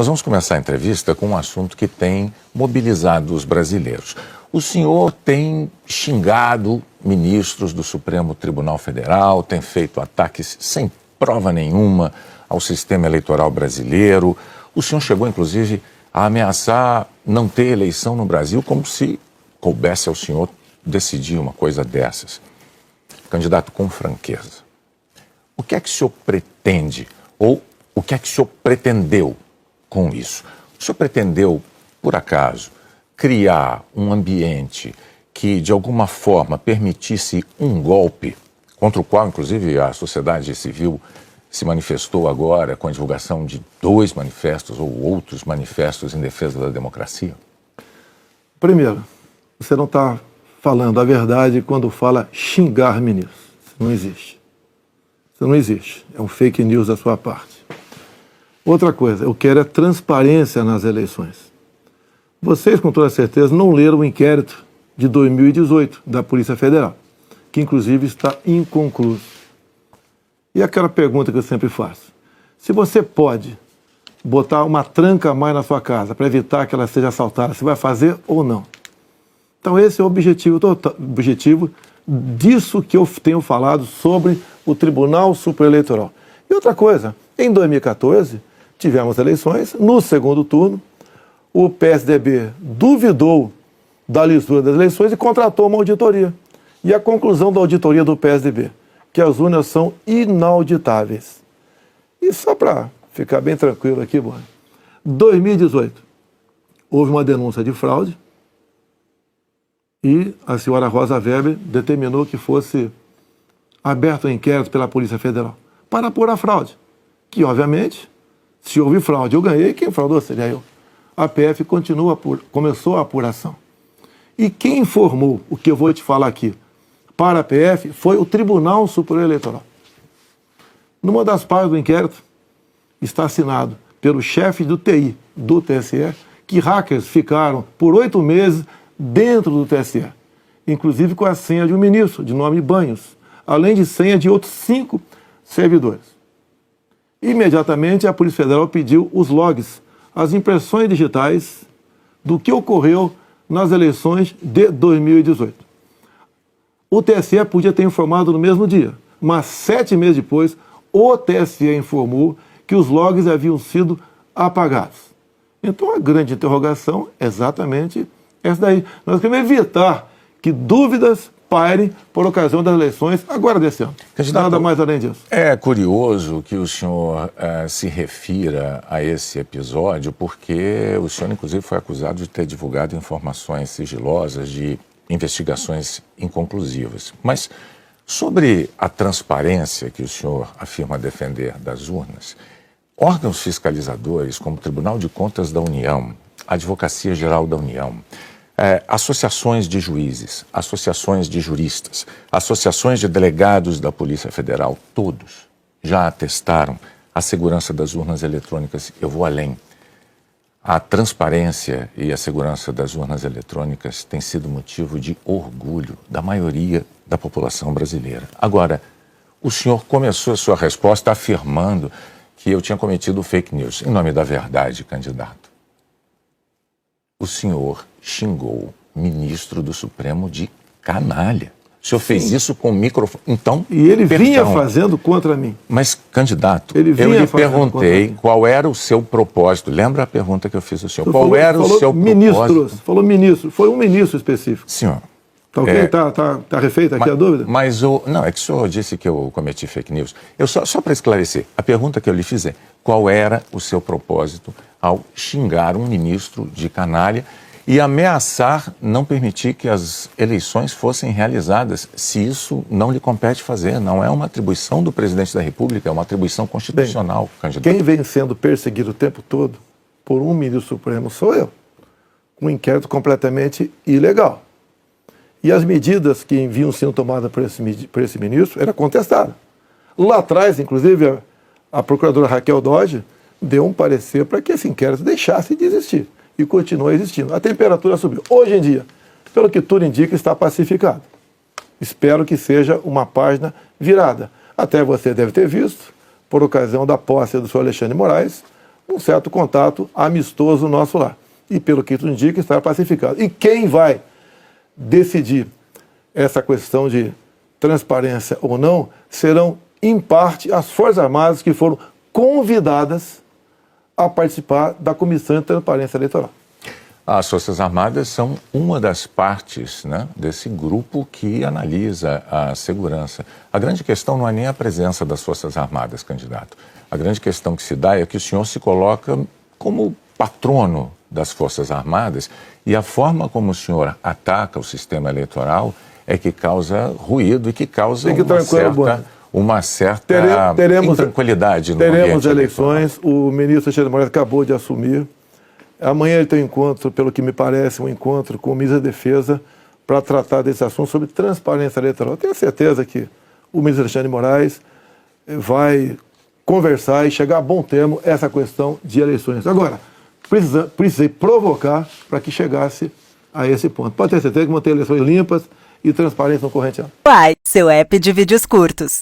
Nós vamos começar a entrevista com um assunto que tem mobilizado os brasileiros. O senhor tem xingado ministros do Supremo Tribunal Federal, tem feito ataques sem prova nenhuma ao sistema eleitoral brasileiro. O senhor chegou, inclusive, a ameaçar não ter eleição no Brasil, como se coubesse ao senhor decidir uma coisa dessas. Candidato, com franqueza, o que é que o senhor pretende, ou o que é que o senhor pretendeu com isso? O senhor pretendeu, por acaso, criar um ambiente que, de alguma forma, permitisse um golpe, contra o qual, inclusive, a sociedade civil se manifestou agora com a divulgação de 2 manifestos ou outros manifestos em defesa da democracia? Primeiro, você não está falando a verdade quando fala xingar ministros. Isso não existe. Isso não existe. É um fake news da sua parte. Outra coisa, eu quero é transparência nas eleições. Vocês, com toda certeza, não leram o inquérito de 2018 da Polícia Federal, que inclusive está inconcluso. E aquela pergunta que eu sempre faço: se você pode botar uma tranca a mais na sua casa para evitar que ela seja assaltada, você vai fazer ou não? Então esse é o objetivo disso que eu tenho falado sobre o Tribunal Superior Eleitoral. E outra coisa, em 2014, tivemos eleições, no segundo turno, o PSDB duvidou da lisura das eleições e contratou uma auditoria. E a conclusão da auditoria do PSDB, que as urnas são inauditáveis. E só para ficar bem tranquilo aqui, em 2018, houve uma denúncia de fraude e a senhora Rosa Weber determinou que fosse aberto um inquérito pela Polícia Federal para apurar a fraude. Que, obviamente, se houve fraude, eu ganhei, quem fraudou seria eu. A PF começou a apuração. E quem informou o que eu vou te falar aqui para a PF foi o Tribunal Superior Eleitoral. Numa das partes do inquérito está assinado pelo chefe do TI do TSE que hackers ficaram por 8 meses dentro do TSE, inclusive com a senha de um ministro, de nome Banhos, além de senha de outros 5 servidores. Imediatamente a Polícia Federal pediu os logs, as impressões digitais do que ocorreu nas eleições de 2018. O TSE podia ter informado no mesmo dia, mas 7 meses depois, o TSE informou que os logs haviam sido apagados. Então a grande interrogação é exatamente essa daí. Nós queremos evitar que dúvidas pairem por ocasião das eleições agora desse ano. Candidato, nada mais além disso. É curioso que o senhor se refira a esse episódio, porque o senhor, inclusive, foi acusado de ter divulgado informações sigilosas de investigações inconclusivas. Mas sobre a transparência que o senhor afirma defender das urnas, órgãos fiscalizadores como o Tribunal de Contas da União, a Advocacia Geral da União, associações de juízes, associações de juristas, associações de delegados da Polícia Federal, todos já atestaram a segurança das urnas eletrônicas. Eu vou além. A transparência e a segurança das urnas eletrônicas tem sido motivo de orgulho da maioria da população brasileira. Agora, o senhor começou a sua resposta afirmando que eu tinha cometido fake news. Em nome da verdade, candidato, o senhor xingou ministro do Supremo de canalha. O senhor fez isso com o microfone. Então, e ele vinha fazendo contra mim. Mas, candidato, eu lhe perguntei qual era o seu propósito. Lembra a pergunta que eu fiz ao senhor? Qual era o seu propósito? Falou ministro. Foi um ministro específico. Senhor. Tá ok? Tá refeita aqui a dúvida? Mas não, é que o senhor disse que eu cometi fake news. Só para esclarecer, a pergunta que eu lhe fiz é: qual era o seu propósito ao xingar um ministro de canalha e ameaçar não permitir que as eleições fossem realizadas, se isso não lhe compete fazer? Não é uma atribuição do presidente da República, é uma atribuição constitucional, candidato. Quem vem sendo perseguido o tempo todo por um ministro supremo sou eu. Um inquérito completamente ilegal. E as medidas que vinham sendo tomadas por esse ministro eram contestadas. Lá atrás, inclusive, a procuradora Raquel Dodge deu um parecer para que esse inquérito deixasse de existir. E continua existindo. A temperatura subiu. Hoje em dia, pelo que tudo indica, está pacificado. Espero que seja uma página virada. Até você deve ter visto, por ocasião da posse do senhor Alexandre de Moraes, um certo contato amistoso nosso lá. E pelo que tudo indica, está pacificado. E quem vai decidir essa questão de transparência ou não serão, em parte, as Forças Armadas que foram convidadas a participar da Comissão de Transparência Eleitoral. As Forças Armadas são uma das partes, né, desse grupo que analisa a segurança. A grande questão não é nem a presença das Forças Armadas, candidato. A grande questão que se dá é que o senhor se coloca como patrono das Forças Armadas e a forma como o senhor ataca o sistema eleitoral é que causa ruído e que causa uma certa intranquilidade no ambiente Teremos eleições, eleitoral. o ministro Alexandre de Moraes acabou de assumir. Amanhã ele tem um encontro, pelo que me parece, um encontro com o ministro da Defesa para tratar desse assunto sobre transparência eleitoral. Eu tenho certeza que o ministro Alexandre de Moraes vai conversar e chegar a bom termo essa questão de eleições. Agora, precisei provocar para que chegasse a esse ponto. Pode ter certeza que vão ter eleições limpas e transparentes no corrente ano. Uai, seu app de vídeos curtos.